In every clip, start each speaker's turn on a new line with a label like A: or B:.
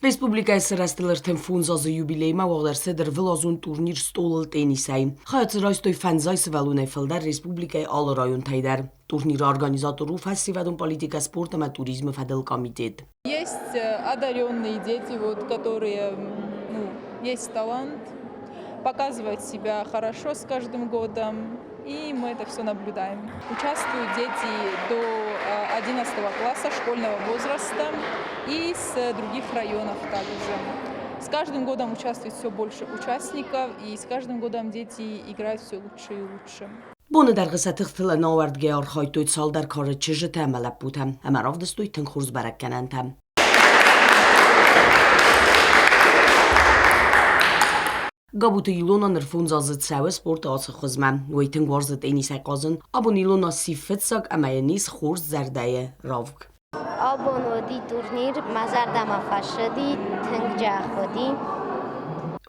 A: Respublikai sărăstelărtën funzazë jubilejma u agħdar seder vëllazun turnir stolël tenisaj. Хајат рajstoj fanzaj se valune fëldar Respublikai all rajon tajder. Турнир организатору фестивалем политика спорта и туризма Федел комитет.
B: Есть одаренные дети, которые есть талант, показывают себя хорошо с каждым годом, и мы это все наблюдаем. Участвуют дети до 11 класса школьного возраста и с других районов также. С каждым годом участвует все больше участников, и с каждым годом дети играют все лучше и лучше.
A: Bone در قصة اختلا ناورد گیار خواهید سال در کار چجه تعمل بودم. اما راف دستوی تنخورز برکنندم. Gabut Ilona nerfun zazet sawe sport as khuzman waiting warzet enisa qazın abon Ilona sifetsak amayanis khurs zardaye ravg
C: abonodi turnir mazardama fashadi tengjakhodi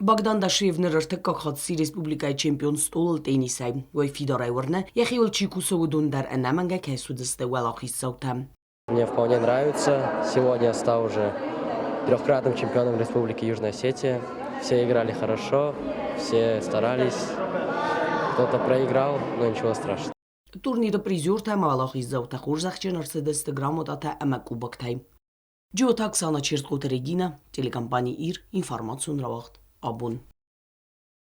A: Bagdan Dashev nerartek khatsi Respublikai чемпион stol tenisay way fidaray warna yakhil chikusovudun dar anamanga kasudste walakhissautam.
D: Мне вполне нравится. Сегодня я стал уже трехкратным чемпионом Республики Южная Осетия. Все играли хорошо, все старались. Кто-то проиграл, но ничего страшного.
A: Турнира призер тема валахиззаута хурзахчен арседесте грамотата ама кубактay. Джиотаксана Черткота Регина, телекомпания ИР, информацион равахт. Абон.